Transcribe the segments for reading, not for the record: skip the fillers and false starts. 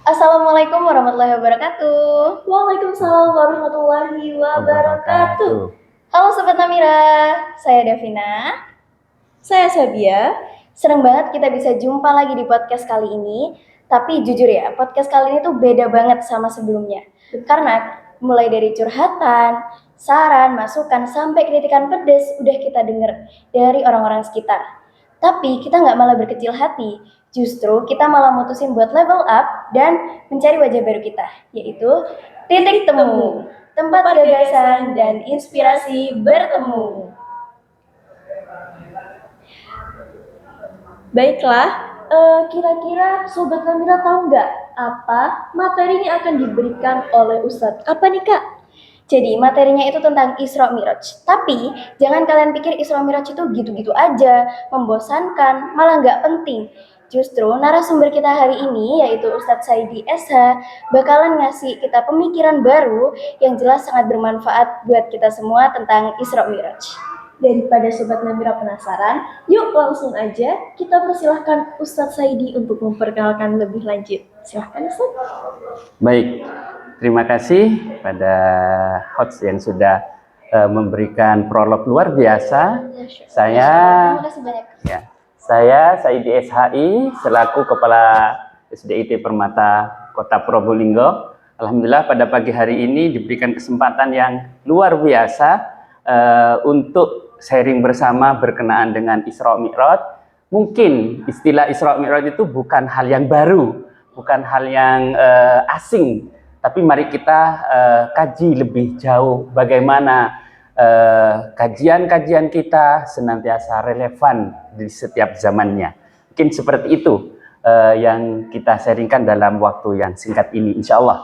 Assalamualaikum warahmatullahi wabarakatuh. Waalaikumsalam warahmatullahi wabarakatuh. Halo Sobat Namira, saya Davina. Saya Sabia. Senang banget kita bisa jumpa lagi di podcast kali ini. Tapi jujur ya, podcast kali ini tuh beda banget sama sebelumnya. Karena mulai dari curhatan, saran, masukan, sampai kritikan pedes udah kita denger dari orang-orang sekitar. Tapi kita nggak malah berkecil hati, justru kita malah mutusin buat level up dan mencari wajah baru kita, yaitu Titik Temu, tempat gagasan dan inspirasi bertemu. Baiklah, kira-kira Sobat Namira tahu nggak apa materi yang akan diberikan oleh Ustadz? Apa nih Kak? Jadi materinya itu tentang Isra Miraj. Tapi jangan kalian pikir Isra Miraj itu gitu-gitu aja, membosankan, malah nggak penting. Justru narasumber kita hari ini yaitu Ustadz Saidi SH bakalan ngasih kita pemikiran baru yang jelas sangat bermanfaat buat kita semua tentang Isra Miraj. Daripada Sobat Namira penasaran, yuk langsung aja kita persilahkan Ustadz Saidi untuk memperkenalkan lebih lanjut. Silahkan Ustadz. Baik, terima kasih pada host yang sudah memberikan prolog luar biasa. Terima kasih banyak. Saya Saidi SHI selaku Kepala SDIT Permata Kota Probolinggo. Alhamdulillah pada pagi hari ini diberikan kesempatan yang luar biasa untuk sharing bersama berkenaan dengan Isra Mi'raj. Mungkin istilah Isra Mi'raj itu bukan hal yang baru, bukan hal yang asing, tapi mari kita kaji lebih jauh bagaimana kajian-kajian kita senantiasa relevan di setiap zamannya. Mungkin seperti itu yang kita sharingkan dalam waktu yang singkat ini, insya Allah.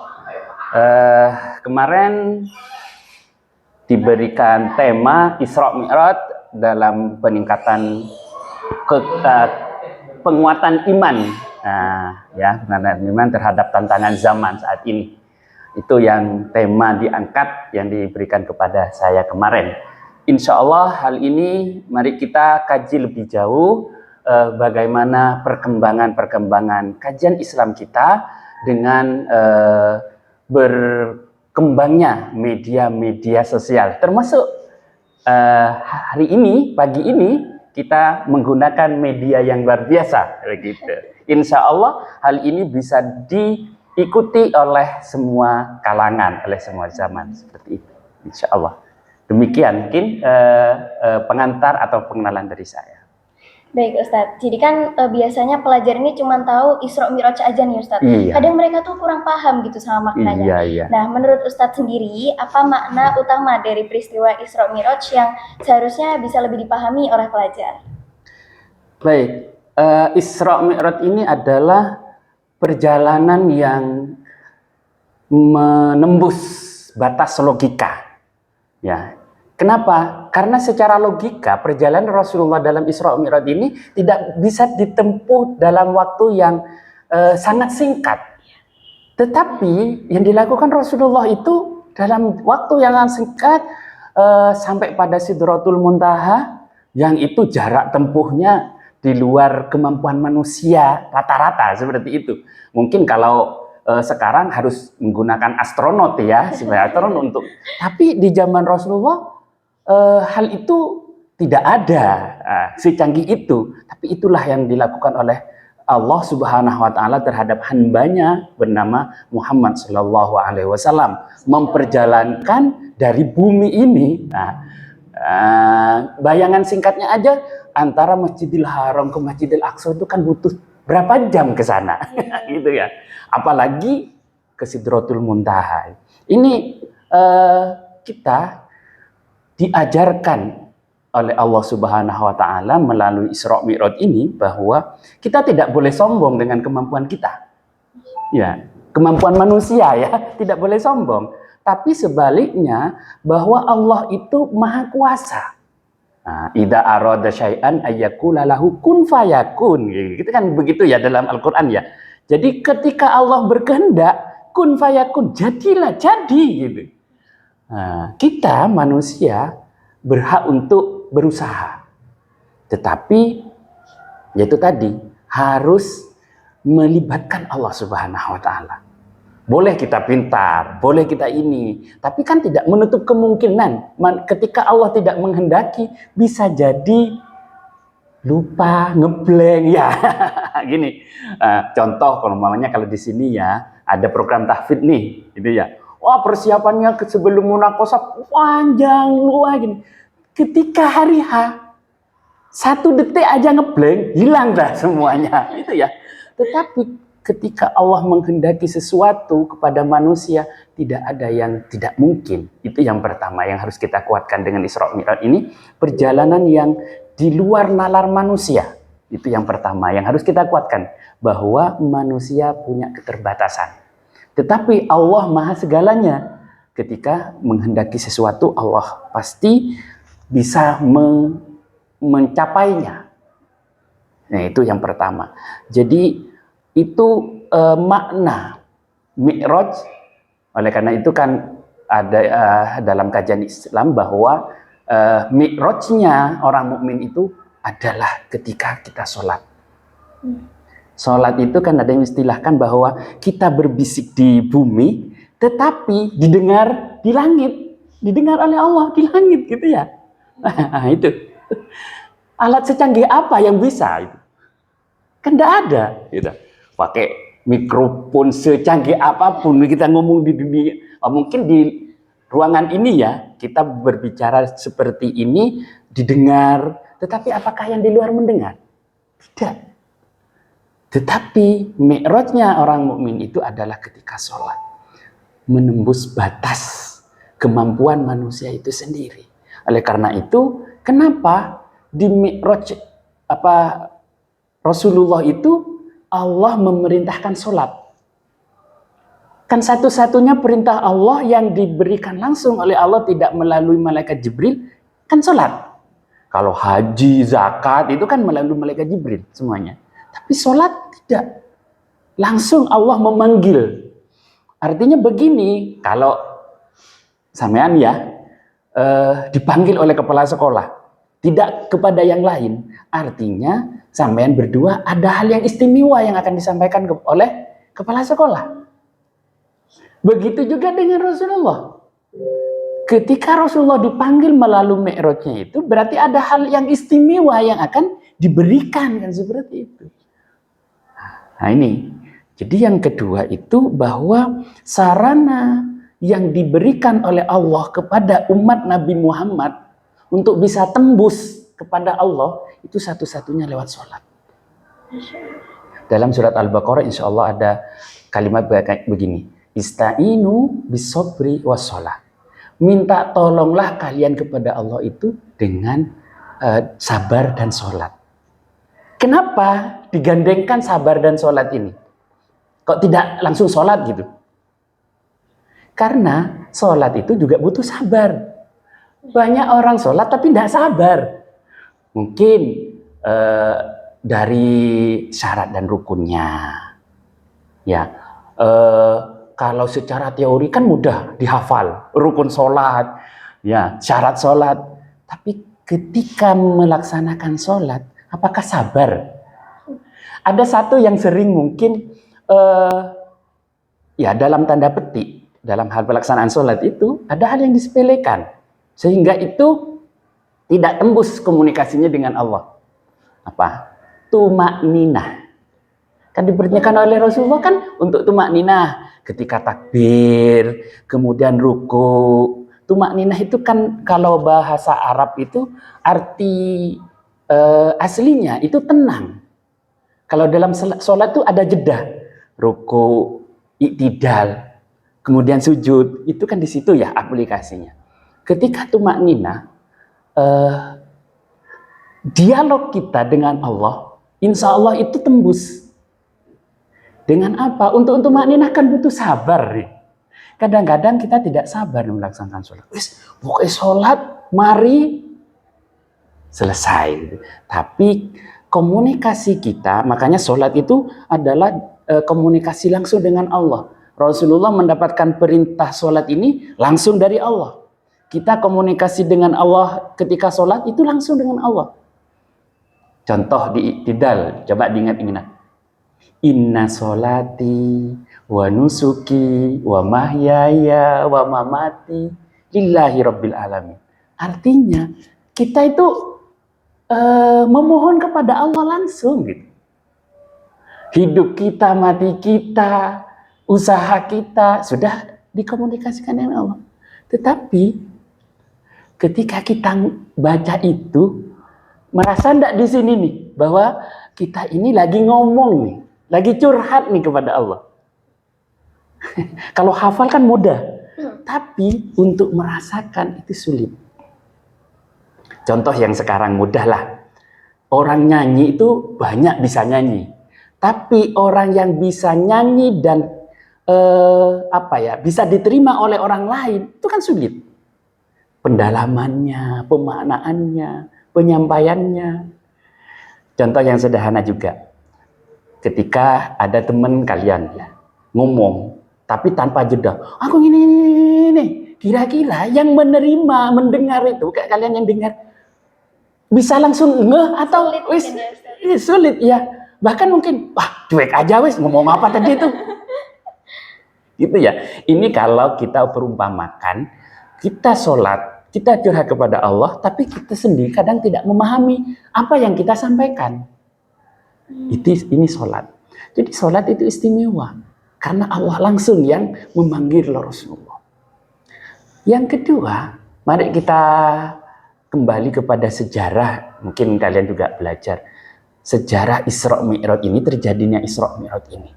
Kemarin diberikan tema Isra Mi'raj dalam peningkatan penguatan iman, penguatan iman terhadap tantangan zaman saat ini. Itu yang tema diangkat yang diberikan kepada saya kemarin. Insya Allah hal ini mari kita kaji lebih jauh bagaimana perkembangan kajian Islam kita dengan berkembangnya media-media sosial, termasuk hari ini, pagi ini kita menggunakan media yang luar biasa, begitu. Insya Allah hal ini bisa diikuti oleh semua kalangan, oleh semua zaman, seperti itu. Insya Allah. Demikian mungkin pengantar atau pengenalan dari saya. Baik Ustadz, jadi kan biasanya pelajar ini cuma tahu Isra Mi'raj aja nih Ustadz. Iya. Kadang mereka tuh kurang paham gitu sama maknanya. Iya. Nah, menurut Ustadz sendiri, apa makna utama dari peristiwa Isra Mi'raj yang seharusnya bisa lebih dipahami oleh pelajar? Baik, Isra Mi'raj ini adalah perjalanan yang menembus batas logika. Ya. Kenapa? Karena secara logika perjalanan Rasulullah dalam Isra Mi'raj ini tidak bisa ditempuh dalam waktu yang sangat singkat. Tetapi yang dilakukan Rasulullah itu dalam waktu yang sangat singkat sampai pada Sidratul Muntaha, yang itu jarak tempuhnya di luar kemampuan manusia rata-rata seperti itu. Mungkin kalau sekarang harus menggunakan astronot ya, sebagai astronot untuk. Tapi di zaman Rasulullah hal itu tidak ada secanggih itu. Tapi itulah yang dilakukan oleh Allah Subhanahu wa taala terhadap hambanya bernama Muhammad sallallahu alaihi wasallam, memperjalankan dari bumi ini. Bayangan singkatnya aja antara Masjidil Haram ke Masjidil Aqsa itu kan butuh berapa jam ke sana gitu ya. Apalagi ke Sidratul Muntaha. Ini kita diajarkan oleh Allah Subhanahu wa taala melalui Isra Mi'raj ini bahwa kita tidak boleh sombong dengan kemampuan kita. Ya, kemampuan manusia ya, tidak boleh sombong. Tapi sebaliknya bahwa Allah itu Maha Kuasa. Idza arada syai'an ayyakula lahu kun fayakun. Gitu kan begitu ya dalam Al-Qur'an ya. Jadi ketika Allah berkehendak kun fayakun, jadilah jadi gitu. Kita manusia berhak untuk berusaha, tetapi yaitu tadi harus melibatkan Allah Subhanahu wa taala. Boleh kita pintar, boleh kita ini, tapi kan tidak menutup kemungkinan ketika Allah tidak menghendaki bisa jadi lupa, ngeblank ya. Gini, contoh kalau mamanya kalau di sini ya ada program tahfidz nih, gitu ya. Wah, persiapannya sebelum munakosah panjang, wah gini. Ketika hari H, 1 detik aja ngeblank, hilang dah semuanya, gitu ya. Tetapi ketika Allah menghendaki sesuatu kepada manusia, tidak ada yang tidak mungkin. Itu yang pertama yang harus kita kuatkan dengan Isra Mi'raj ini, perjalanan yang di luar nalar manusia. Itu yang pertama yang harus kita kuatkan, bahwa manusia punya keterbatasan. Tetapi Allah Maha segalanya. Ketika menghendaki sesuatu, Allah pasti bisa mencapainya. Nah, itu yang pertama. Jadi itu makna Mi'raj. Oleh karena itu kan ada dalam kajian Islam bahwa Mi'rajnya orang mukmin itu adalah ketika kita sholat. Sholat itu kan ada yang istilahkan bahwa kita berbisik di bumi, tetapi didengar di langit, didengar oleh Allah di langit, gitu ya. Nah, itu alat secanggih apa yang bisa itu? Kan tidak ada, gitu. Pakai mikrofon secanggih apapun kita ngomong di dunia, mungkin di ruangan ini ya kita berbicara seperti ini didengar, tetapi apakah yang di luar mendengar? Tidak. Tetapi mi'rajnya orang mukmin itu adalah ketika sholat, menembus batas kemampuan manusia itu sendiri. Oleh karena itu, kenapa di mi'raj Rasulullah itu Allah memerintahkan sholat. Kan satu-satunya perintah Allah yang diberikan langsung oleh Allah, tidak melalui malaikat Jibril, kan sholat. Kalau haji, zakat, itu kan melalui malaikat Jibril semuanya. Tapi sholat tidak. Langsung Allah memanggil. Artinya begini, kalau sampean ya dipanggil oleh kepala sekolah, tidak kepada yang lain, artinya sampean berdua ada hal yang istimewa yang akan disampaikan oleh kepala sekolah. Begitu juga dengan Rasulullah. Ketika Rasulullah dipanggil melalui mi'rajnya itu, berarti ada hal yang istimewa yang akan diberikan, kan seperti itu. Nah ini, jadi yang kedua itu bahwa sarana yang diberikan oleh Allah kepada umat Nabi Muhammad untuk bisa tembus kepada Allah, itu satu-satunya lewat sholat. Dalam surat Al-Baqarah insya Allah ada kalimat begini, Ista'inu bisobri wassalah. Minta tolonglah kalian kepada Allah itu dengan sabar dan sholat. Kenapa digandengkan sabar dan sholat ini? Kok tidak langsung sholat gitu? Karena sholat itu juga butuh sabar. Banyak orang sholat tapi tidak sabar. Mungkin dari syarat dan rukunnya. Ya, kalau secara teori kan mudah dihafal. Rukun sholat, ya, syarat sholat. Tapi ketika melaksanakan sholat, apakah sabar? Ada satu yang sering mungkin, ya dalam tanda petik, dalam hal pelaksanaan sholat itu, ada hal yang disepelekan. Sehingga itu tidak tembus komunikasinya dengan Allah. Apa? Tumakninah. Kan diperintahkan oleh Rasulullah kan untuk tumakninah. Ketika takbir, kemudian ruku. Tumakninah itu kan kalau bahasa Arab itu arti aslinya itu tenang. Kalau dalam sholat itu ada jeda. Ruku, iktidal, kemudian sujud. Itu kan di situ ya aplikasinya. Ketika tumakninah, dialog kita dengan Allah, insya Allah itu tembus. Dengan apa? Untuk tumakninah kan butuh sabar. Kadang-kadang kita tidak sabar melaksanakan sholat. Pokoknya sholat, mari selesai. Tapi komunikasi kita, makanya sholat itu adalah komunikasi langsung dengan Allah. Rasulullah mendapatkan perintah sholat ini langsung dari Allah. Kita komunikasi dengan Allah ketika sholat itu langsung dengan Allah. Contoh di iktidal, coba diingat-ingat. Inna sholati wa nusuki wa mahyaya wa mamati lillahi rabbil alamin. Artinya kita itu memohon kepada Allah langsung gitu. Hidup kita, mati kita, usaha kita sudah dikomunikasikan dengan Allah. Tetapi ketika kita baca itu, merasa enggak di sini nih bahwa kita ini lagi ngomong nih, lagi curhat nih kepada Allah. Kalau hafal kan mudah, tapi untuk merasakan itu sulit. Contoh yang sekarang mudah lah. Orang nyanyi itu banyak bisa nyanyi. Tapi orang yang bisa nyanyi dan bisa diterima oleh orang lain itu kan sulit. Pendalamannya, pemaknaannya, penyampaiannya. Contoh yang sederhana juga. Ketika ada teman kalian ya ngomong, tapi tanpa jeda. Aku ini. Kira-kira yang menerima, mendengar itu, kayak kalian yang dengar, bisa langsung ngeh atau sulit ya. Bahkan mungkin, cuek aja wis, ngomong apa tadi itu. Gitu ya. Ini kalau kita perumpamakan, kita sholat, kita curhat kepada Allah, tapi kita sendiri kadang tidak memahami apa yang kita sampaikan. Ini sholat. Jadi sholat itu istimewa. Karena Allah langsung yang memanggil Rasulullah. Yang kedua, mari kita kembali kepada sejarah. Mungkin kalian juga belajar. Sejarah Isra Mi'raj ini, terjadinya Isra Mi'raj ini.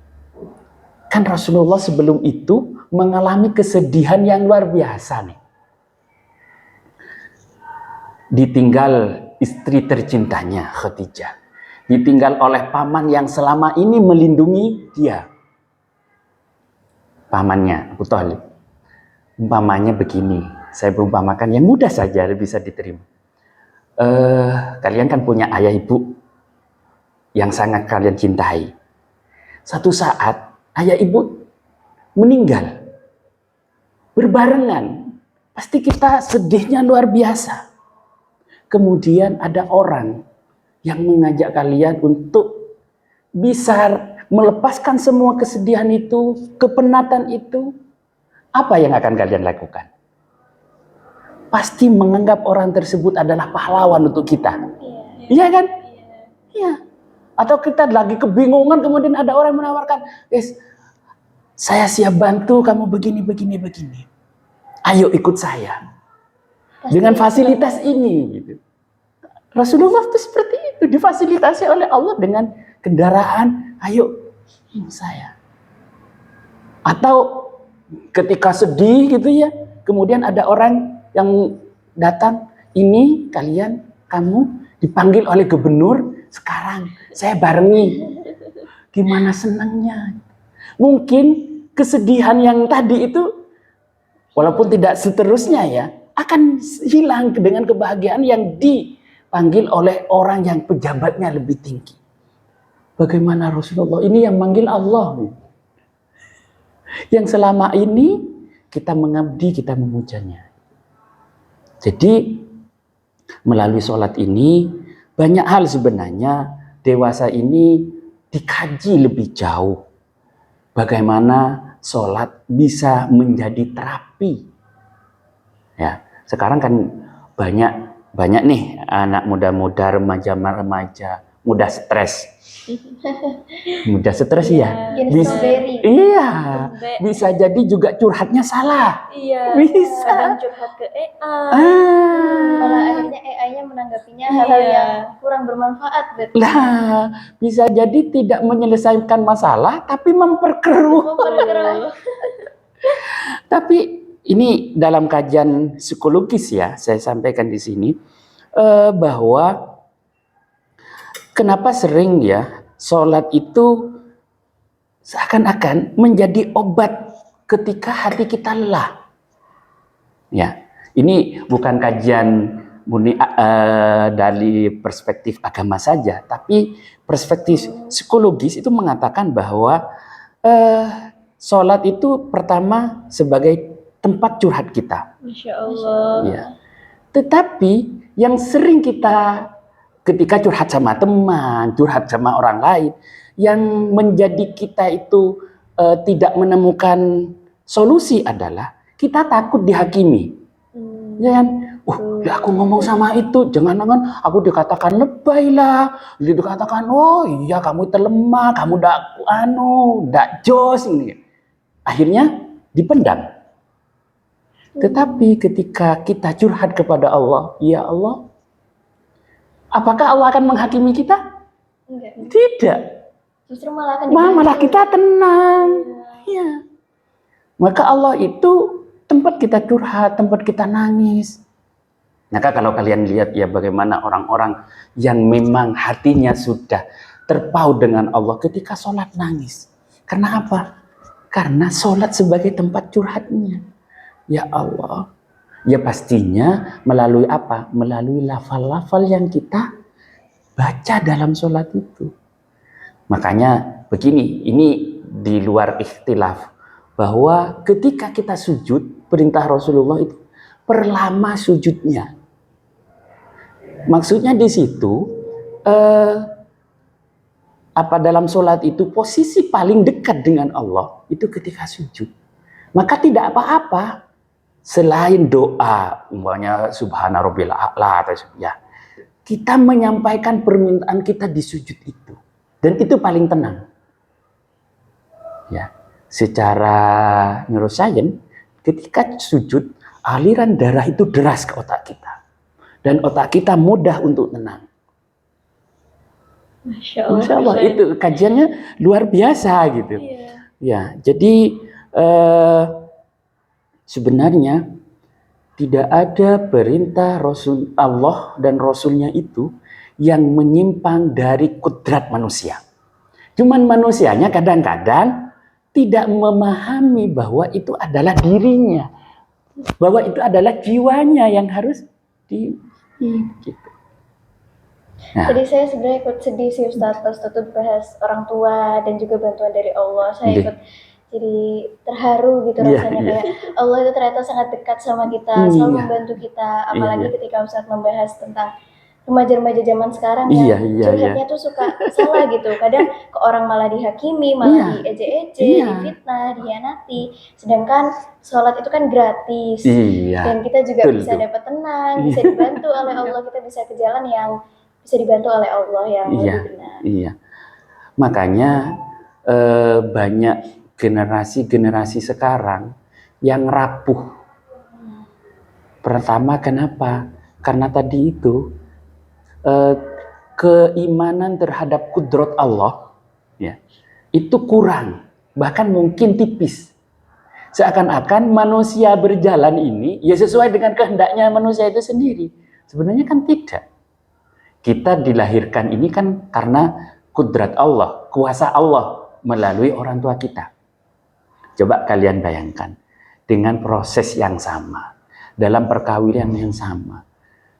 Kan Rasulullah sebelum itu mengalami kesedihan yang luar biasa nih. Ditinggal istri tercintanya Khadijah. Ditinggal oleh paman yang selama ini melindungi dia. Pamannya Abu Thalib. Umpamanya begini, saya berumpamakan yang mudah saja bisa diterima. Kalian kan punya ayah ibu yang sangat kalian cintai. Satu saat ayah ibu meninggal berbarengan, pasti kita sedihnya luar biasa. Kemudian ada orang yang mengajak kalian untuk bisa melepaskan semua kesedihan itu, kepenatan itu. Apa yang akan kalian lakukan? Pasti menganggap orang tersebut adalah pahlawan untuk kita. Iya kan? Iya. Atau kita lagi kebingungan, kemudian ada orang menawarkan, guys, saya siap bantu kamu begini. Ayo ikut saya. Dengan fasilitas ini. Gitu. Rasulullah itu seperti itu, difasilitasi oleh Allah dengan kendaraan, ayo saya. Atau ketika sedih gitu ya, kemudian ada orang yang datang, ini kamu dipanggil oleh gubernur, sekarang saya barengi. Gimana senangnya. Mungkin kesedihan yang tadi itu, walaupun tidak seterusnya ya, akan hilang dengan kebahagiaan yang dipanggil oleh orang yang pejabatnya lebih tinggi. Bagaimana Rasulullah ini yang manggil Allah. Yang selama ini kita mengabdi, kita memujanya. Jadi melalui sholat ini banyak hal sebenarnya dewasa ini dikaji lebih jauh. Bagaimana sholat bisa menjadi terapi. Ya, sekarang kan banyak nih anak muda-muda, remaja-remaja mudah stres. Mudah stres ya. Iya. Bisa jadi juga curhatnya salah. Iya. Bisa. Curhat ke AI. Malah akhirnya AI-nya menanggapinya hal-hal yang kurang bermanfaat. Lah, bisa jadi tidak menyelesaikan masalah tapi memperkeruh. Tapi ini dalam kajian psikologis ya, saya sampaikan di sini bahwa kenapa sering ya sholat itu seakan-akan menjadi obat ketika hati kita lelah. Ya, ini bukan kajian murni dari perspektif agama saja, tapi perspektif psikologis itu mengatakan bahwa sholat itu pertama sebagai tempat curhat kita. Masya Allah. Ya. Tetapi yang sering kita ketika curhat sama teman, curhat sama orang lain, yang menjadi kita itu tidak menemukan solusi adalah kita takut dihakimi. Ya kan? Ya aku ngomong sama itu, jangan-jangan aku dikatakan lebay lah, dikatakan oh iya kamu terlemah, kamu ndak jos ini. Akhirnya dipendam. Tetapi ketika kita curhat kepada Allah, ya Allah, apakah Allah akan menghakimi kita? Enggak. Tidak. Justru malah akan Malah kita tenang. Ya. Maka Allah itu tempat kita curhat, tempat kita nangis. Maka kalau kalian lihat ya bagaimana orang-orang yang memang hatinya sudah terpaut dengan Allah ketika sholat nangis. Karena apa? Karena sholat sebagai tempat curhatnya. Ya Allah. Ya pastinya melalui apa? Melalui lafal-lafal yang kita baca dalam sholat itu. Makanya begini, ini di luar ikhtilaf. Bahwa ketika kita sujud, perintah Rasulullah itu perlama sujudnya. Maksudnya di situ apa dalam sholat itu posisi paling dekat dengan Allah itu ketika sujud. Maka tidak apa-apa selain doa, umpamanya subhana rabbil a'la atau ya. Kita menyampaikan permintaan kita di sujud itu. Dan itu paling tenang. Ya, secara neuroscience ketika sujud aliran darah itu deras ke otak kita. Dan otak kita mudah untuk tenang. Masya Allah. Masya Allah, itu kajiannya luar biasa gitu. Iya. Ya, jadi sebenarnya tidak ada perintah Rasul Allah dan Rasulnya itu yang menyimpang dari kudrat manusia. Cuman manusianya kadang-kadang tidak memahami bahwa itu adalah dirinya. Bahwa itu adalah jiwanya yang harus gitu. Nah. Jadi saya sebenarnya ikut sedih sih Ustadz pas tutup bahas orang tua dan juga bantuan dari Allah. Saya ikut jadi terharu gitu rasanya kayak Allah itu ternyata sangat dekat sama kita, selalu membantu kita. Apalagi ketika Ustadz membahas tentang remaja-remaja zaman sekarang yang curhatnya tuh suka salah gitu. Kadang ke orang malah dihakimi, malah diejek-ejek, difitnah, dihianati. Sedangkan sholat itu kan gratis. Dan kita juga bisa dapat tenang, bisa dibantu oleh Allah, kita bisa ke jalan yang bisa dibantu oleh Allah yang lebih benar. Iya. Makanya banyak generasi-generasi sekarang yang rapuh. Pertama kenapa? Karena tadi itu keimanan terhadap kudrat Allah ya, itu kurang, bahkan mungkin tipis. Seakan-akan manusia berjalan ini ya sesuai dengan kehendaknya manusia itu sendiri. Sebenarnya kan tidak. Kita dilahirkan ini kan karena kudrat Allah, kuasa Allah melalui orang tua kita. Coba kalian bayangkan, dengan proses yang sama, dalam perkawinan yang sama,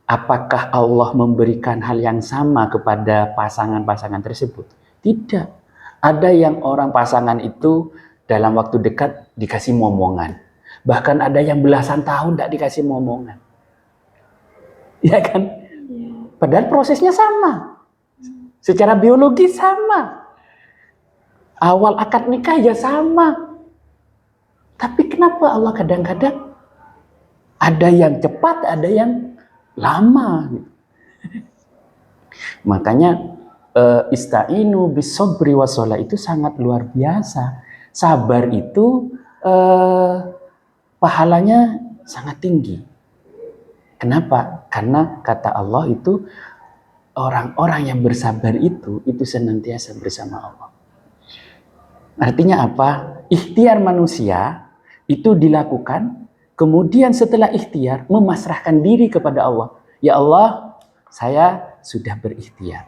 apakah Allah memberikan hal yang sama kepada pasangan-pasangan tersebut? Tidak. Ada yang orang pasangan itu dalam waktu dekat dikasih momongan. Bahkan ada yang belasan tahun tidak dikasih momongan. Ya kan? Padahal prosesnya sama. Secara biologi sama. Awal akad nikah ya sama. Tapi kenapa Allah kadang-kadang ada yang cepat, ada yang lama. Makanya istainu bisobri wasola itu sangat luar biasa. Sabar itu pahalanya sangat tinggi. Kenapa? Karena kata Allah itu orang-orang yang bersabar itu senantiasa bersama Allah. Artinya apa? Ikhtiar manusia itu dilakukan, kemudian setelah ikhtiar memasrahkan diri kepada Allah. Ya Allah, saya sudah berikhtiar.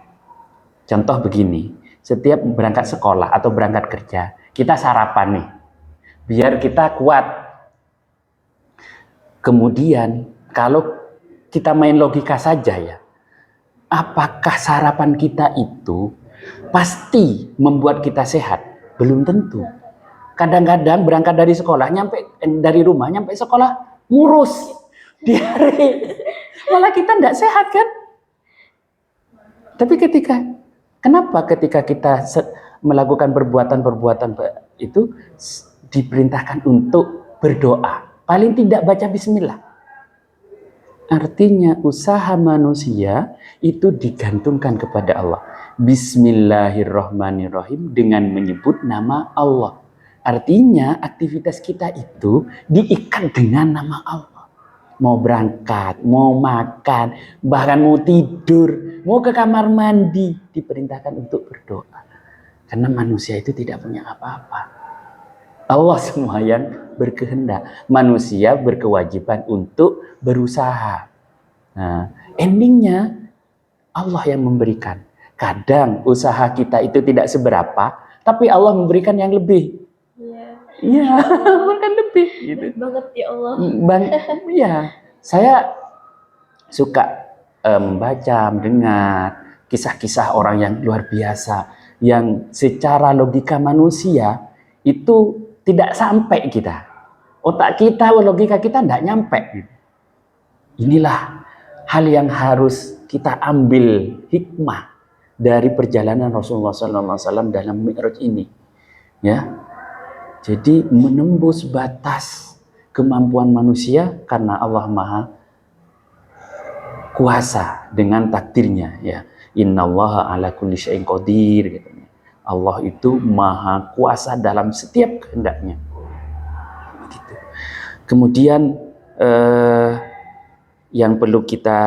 Contoh begini, setiap berangkat sekolah atau berangkat kerja, kita sarapan nih, biar kita kuat. Kemudian kalau kita main logika saja ya, apakah sarapan kita itu pasti membuat kita sehat? Belum tentu. Kadang-kadang berangkat dari sekolah, dari rumah nyampe sekolah ngurus, diare, malah kita tidak sehat kan? Tapi kenapa ketika kita melakukan perbuatan-perbuatan itu diperintahkan untuk berdoa. Paling tidak baca bismillah. Artinya usaha manusia itu digantungkan kepada Allah. Bismillahirrahmanirrahim dengan menyebut nama Allah. Artinya aktivitas kita itu diikat dengan nama Allah. Mau berangkat, mau makan, bahkan mau tidur, mau ke kamar mandi, diperintahkan untuk berdoa. Karena manusia itu tidak punya apa-apa. Allah semua yang berkehendak. Manusia berkewajiban untuk berusaha. Nah, endingnya Allah yang memberikan. Kadang usaha kita itu tidak seberapa, tapi Allah memberikan yang lebih. Iya, bahkan lebih. Gitu. Banget ya Allah. Ya, saya suka membaca, mendengar kisah-kisah orang yang luar biasa, yang secara logika manusia itu tidak sampai kita. Otak kita, logika kita tidak nyampe. Inilah hal yang harus kita ambil hikmah dari perjalanan Rasulullah SAW dalam Mi'raj ini. Ya, jadi menembus batas kemampuan manusia karena Allah Maha kuasa dengan takdirnya. Ya, Innallaha ala kulli syai'in qadir. Gitu. Allah itu maha kuasa dalam setiap kehendaknya. Begitu. Kemudian yang perlu kita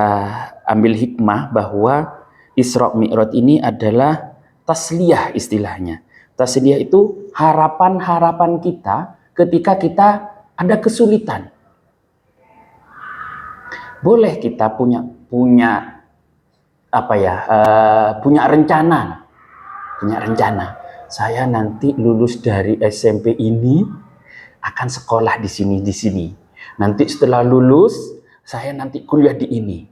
ambil hikmah bahwa Isra Mi'raj ini adalah tasliyah istilahnya. Tasliyah itu harapan-harapan kita ketika kita ada kesulitan. Boleh kita punya rencana. Saya nanti lulus dari SMP ini akan sekolah di sini. Nanti setelah lulus saya nanti kuliah di ini.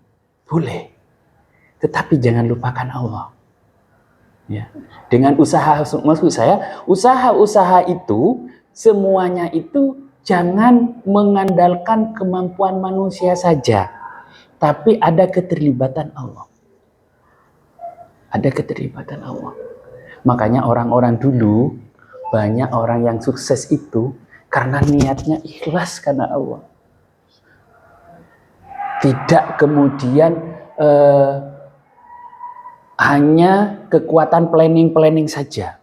Boleh. Tetapi jangan lupakan Allah. Ya. Dengan maksud saya, usaha-usaha itu semuanya itu jangan mengandalkan kemampuan manusia saja, tapi ada keterlibatan Allah. Ada keterlibatan Allah. Makanya orang-orang dulu, banyak orang yang sukses itu karena niatnya ikhlas karena Allah. Tidak kemudian hanya kekuatan planning saja.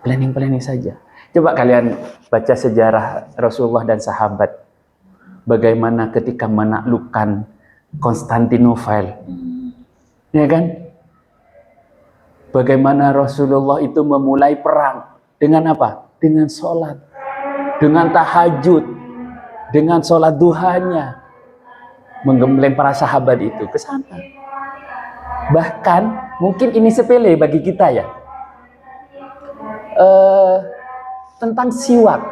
Planning saja. Coba kalian baca sejarah Rasulullah dan sahabat. Bagaimana ketika menaklukkan Konstantinopel. Ya kan? Bagaimana Rasulullah itu memulai perang. Dengan apa? Dengan sholat. Dengan tahajud. Dengan sholat duhanya. Menggembleng para sahabat itu ke sana. Bahkan mungkin ini sepele bagi kita ya. Tentang siwak.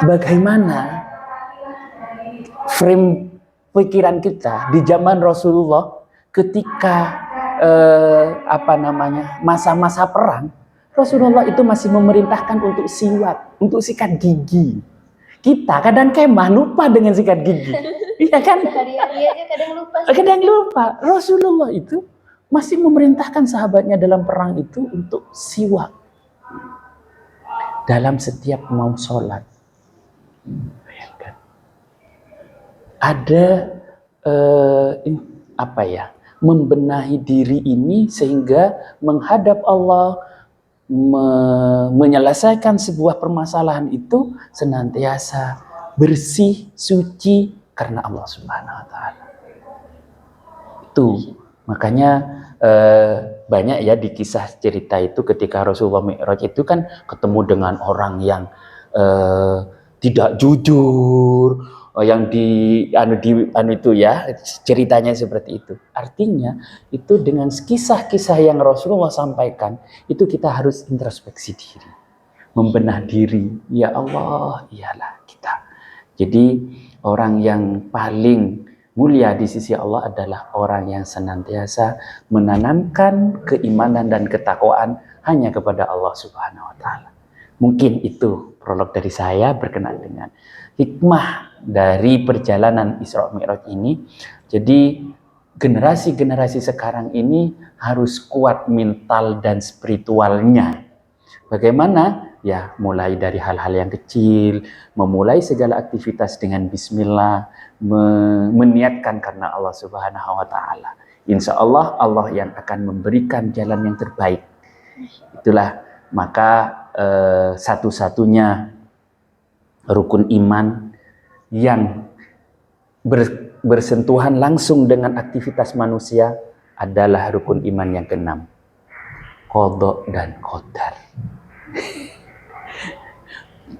Bagaimana frame pikiran kita di zaman Rasulullah ketika masa-masa perang, Rasulullah itu masih memerintahkan untuk siwak, untuk sikat gigi. Kita kadang kemah lupa dengan sikat gigi. Iya kan? Hari-hari aja Kadang lupa. Rasulullah itu masih memerintahkan sahabatnya dalam perang itu untuk siwak. Dalam setiap mau sholat. Bayangkan. Ada membenahi diri ini sehingga menghadap Allah, menyelesaikan sebuah permasalahan itu senantiasa bersih, suci karena Allah Subhanahu wa taala. Itu makanya banyak ya di kisah cerita itu ketika Rasulullah Mi'raj itu kan ketemu dengan orang yang tidak jujur, yang ceritanya seperti itu. Artinya itu dengan kisah-kisah yang Rasulullah sampaikan itu kita harus introspeksi diri, membenah diri. Ya Allah, iyalah kita. Jadi orang yang paling mulia di sisi Allah adalah orang yang senantiasa menanamkan keimanan dan ketakwaan hanya kepada Allah Subhanahu wa taala. Mungkin itu prolog dari saya berkenaan dengan hikmah dari perjalanan Isra Mi'raj ini. Jadi generasi-generasi sekarang ini harus kuat mental dan spiritualnya. Bagaimana? Ya, mulai dari hal-hal yang kecil, memulai segala aktivitas dengan bismillah, meniatkan karena Allah Subhanahu wa taala. Insya Allah, Allah yang akan memberikan jalan yang terbaik. Itulah maka satu-satunya rukun iman yang bersentuhan langsung dengan aktivitas manusia adalah rukun iman yang keenam, qadha dan qadar.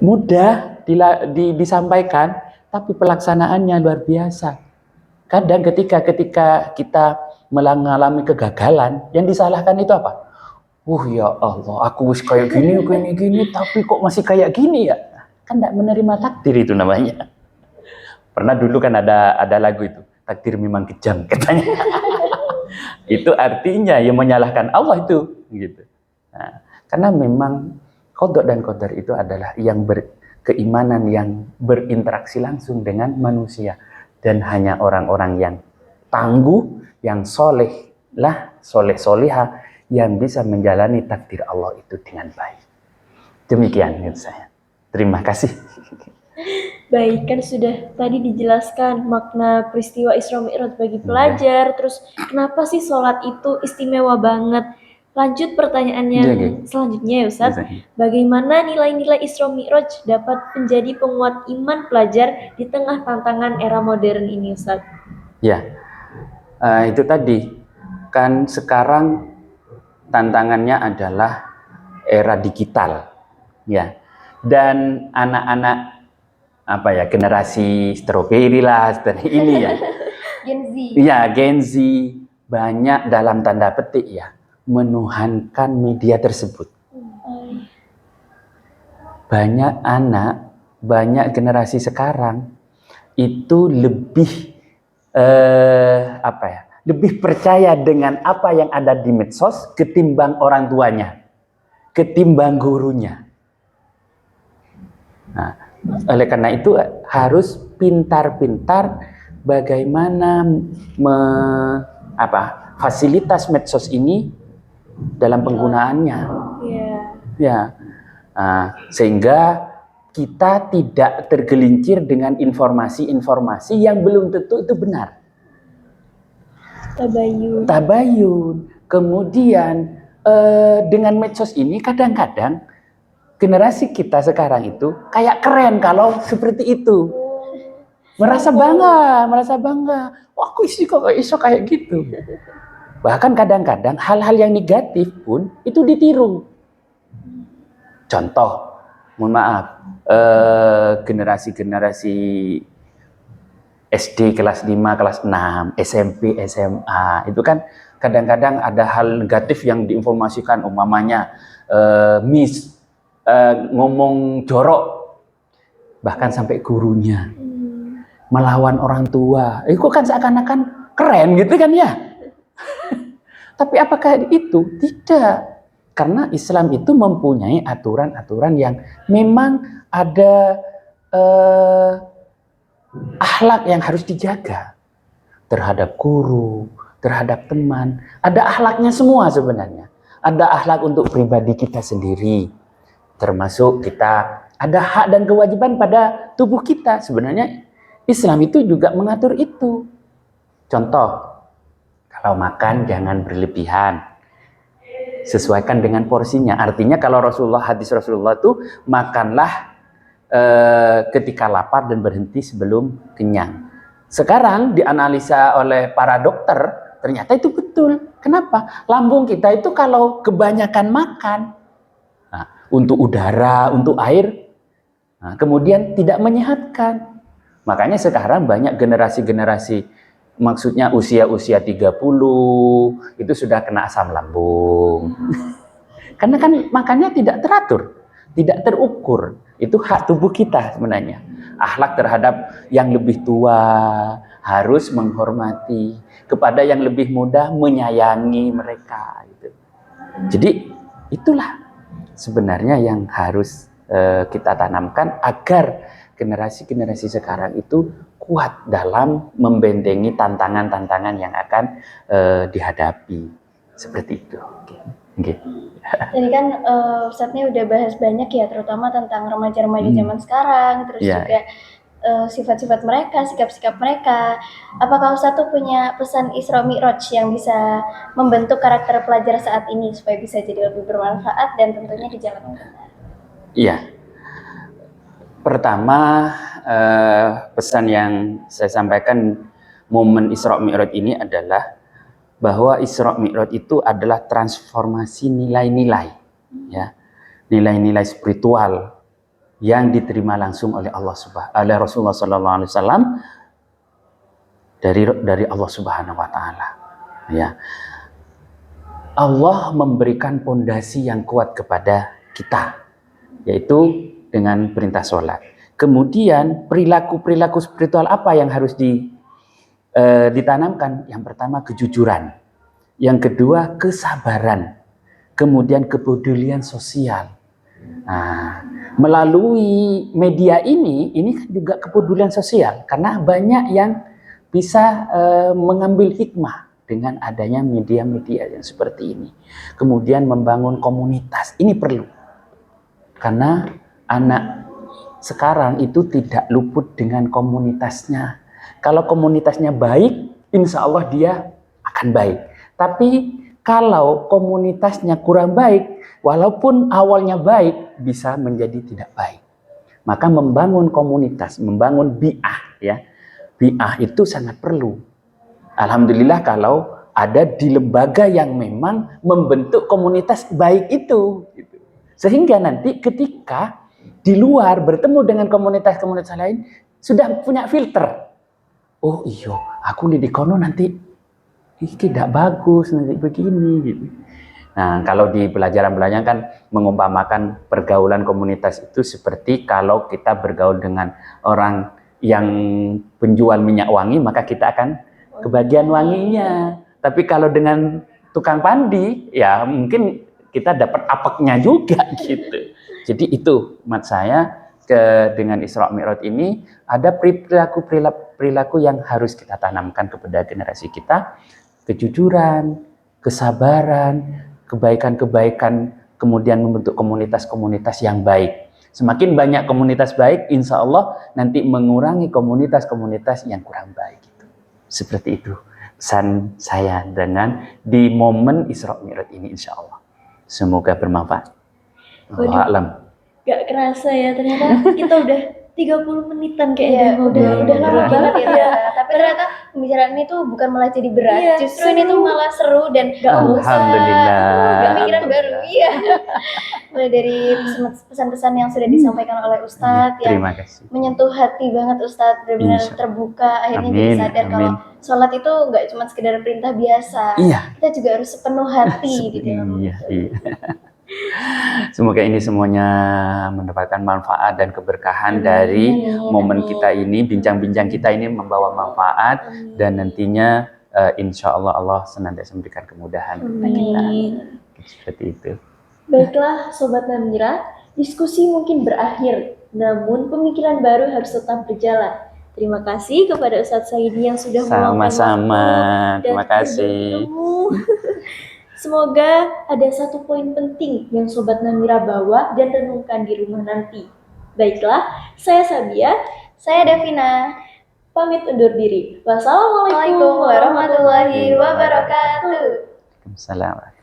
Mudah disampaikan, tapi pelaksanaannya luar biasa. Kadang ketika kita mengalami kegagalan, yang disalahkan itu apa? Ya Allah, aku wis kayak gini, tapi kok masih kayak gini ya? Kan tidak menerima takdir itu namanya. Pernah dulu kan ada lagu itu, takdir memang kejam katanya. Itu artinya yang menyalahkan Allah itu, gitu. Nah, karena memang qadha dan qadar itu adalah yang keimanan yang berinteraksi langsung dengan manusia, dan hanya orang-orang yang tangguh, yang soleh-solihah yang bisa menjalani takdir Allah itu dengan baik. Demikian menurut saya. Terima kasih. Baik, kan sudah tadi dijelaskan makna peristiwa Isra Mi'raj bagi pelajar, terus kenapa sih sholat itu istimewa banget? Lanjut pertanyaan yang selanjutnya ya Ustadz, bagaimana nilai-nilai Isra Mi'raj dapat menjadi penguat iman pelajar di tengah tantangan era modern ini Ustadz? Ya, itu tadi, kan sekarang tantangannya adalah era digital, ya, dan anak-anak generasi stroberi lah, ini ya. Gen Z. Ya, Gen Z banyak dalam tanda petik ya menuhankan media tersebut. Banyak anak, banyak generasi sekarang itu lebih lebih percaya dengan apa yang ada di medsos ketimbang orang tuanya, ketimbang gurunya. Nah, oleh karena itu harus pintar-pintar bagaimana fasilitas medsos ini dalam penggunaannya. Ya, sehingga kita tidak tergelincir dengan informasi-informasi yang belum tentu itu benar. Tabayun. Kemudian dengan medsos ini kadang-kadang generasi kita sekarang itu kayak keren kalau seperti itu. Merasa bangga. Wah, aku kok iso kayak gitu. Bahkan kadang-kadang hal-hal yang negatif pun itu ditiru. Contoh, mohon maaf, generasi-generasi SD kelas 5, kelas 6, SMP, SMA, itu kan kadang-kadang ada hal negatif yang diinformasikan, umpamanya ngomong jorok, bahkan sampai gurunya, melawan orang tua. Itu kan seakan-akan keren gitu kan ya. Tapi apakah itu? Tidak. Karena Islam itu mempunyai aturan-aturan yang memang ada akhlak yang harus dijaga terhadap guru, terhadap teman. Ada akhlaknya semua sebenarnya. Ada akhlak untuk pribadi kita sendiri. Termasuk kita ada hak dan kewajiban pada tubuh kita. Sebenarnya Islam itu juga mengatur itu. Contoh, kalau makan jangan berlebihan. Sesuaikan dengan porsinya. Artinya kalau hadis Rasulullah itu makanlah ketika lapar dan berhenti sebelum kenyang. Sekarang dianalisa oleh para dokter, ternyata itu betul. Kenapa? Lambung kita itu kalau kebanyakan makan, untuk udara, untuk air, kemudian tidak menyehatkan. Makanya sekarang banyak generasi-generasi, maksudnya usia-usia 30, itu sudah kena asam lambung. Karena kan makannya tidak teratur, tidak terukur. Itu hak tubuh kita sebenarnya. Akhlak terhadap yang lebih tua, harus menghormati. Kepada yang lebih muda, menyayangi mereka. Gitu. Jadi itulah sebenarnya yang harus kita tanamkan agar generasi-generasi sekarang itu kuat dalam membentengi tantangan-tantangan yang akan dihadapi. Seperti itu. Okay. Jadi kan Ustadznya udah bahas banyak ya, terutama tentang remaja-remaja zaman sekarang, terus juga sifat-sifat mereka, sikap-sikap mereka. Apakah Ustadz tuh punya pesan Isra Mi'raj yang bisa membentuk karakter pelajar saat ini supaya bisa jadi lebih bermanfaat dan tentunya di jalan yang benar? Iya. Pertama, pesan yang saya sampaikan momen Isra Mi'raj ini adalah bahwa Isra Mi'raj itu adalah transformasi nilai-nilai, ya, nilai-nilai spiritual yang diterima langsung oleh oleh Rasulullah SAW dari Allah Subhanahu Wa Taala. Ya, Allah memberikan pondasi yang kuat kepada kita, yaitu dengan perintah sholat. Kemudian perilaku spiritual apa yang harus ditanamkan? Yang pertama kejujuran, yang kedua kesabaran, kemudian kepedulian sosial. Nah, melalui media ini kan juga kepedulian sosial, karena banyak yang bisa mengambil hikmah dengan adanya media-media yang seperti ini. Kemudian membangun komunitas, ini perlu, karena anak sekarang itu tidak luput dengan komunitasnya. Kalau komunitasnya baik, insya Allah dia akan baik. Tapi kalau komunitasnya kurang baik, walaupun awalnya baik, bisa menjadi tidak baik. Maka membangun komunitas, membangun bi'ah, ya, bi'ah itu sangat perlu. Alhamdulillah kalau ada di lembaga yang memang membentuk komunitas baik itu. Sehingga nanti ketika di luar bertemu dengan komunitas-komunitas lain, sudah punya filter. Oh iya, aku di kono nanti ini tidak bagus, nanti begini gitu. Nah, kalau di pelajaran-pelajaran kan mengumpamakan pergaulan komunitas itu seperti kalau kita bergaul dengan orang yang penjual minyak wangi, maka kita akan kebagian wanginya. Tapi kalau dengan tukang pandi, ya mungkin kita dapat apeknya juga gitu. Jadi itu mat saya dengan Isra Mi'raj ini ada perilaku yang harus kita tanamkan kepada generasi kita. Kejujuran, kesabaran, kebaikan-kebaikan, kemudian membentuk komunitas-komunitas yang baik. Semakin banyak komunitas baik, insya Allah nanti mengurangi komunitas-komunitas yang kurang baik. Seperti itu pesan saya dengan di momen Isra Mi'raj ini, insya Allah. Semoga bermanfaat. Wallahu a'lam. Gak kerasa ya, ternyata kita udah 30 menitan kayaknya. Udah lama banget ya. Tapi ternyata pembicaraan ini tuh bukan malah jadi berat, Iya, justru ini tuh malah seru dan Alhamdulillah. pemikiran baru. Iya. Mulai dari pesan-pesan yang sudah disampaikan oleh Ustadz yang Terima kasih. menyentuh hati banget, Ustadz, benar-benar terbuka, akhirnya jadi sadar kalau sholat itu nggak cuma sekedar perintah biasa. Iya. Kita juga harus sepenuh hati di dalam iya. Semoga ini semuanya mendapatkan manfaat dan keberkahan dari momen kita ini, bincang-bincang kita ini membawa manfaat dan nantinya insya Allah senantiasa memberikan kemudahan kepada kita. Seperti itu. Baiklah Sobat Namira, diskusi mungkin berakhir, namun pemikiran baru harus tetap berjalan. Terima kasih kepada Ustadz Saidi yang sudah meluangkan Sama-sama, waktu terima kasih. Semoga ada satu poin penting yang Sobat Namira bawa dan renungkan di rumah nanti. Baiklah, saya Sabia, saya Davina, pamit undur diri. Wassalamualaikum warahmatullahi wabarakatuh. Waalaikumsalam.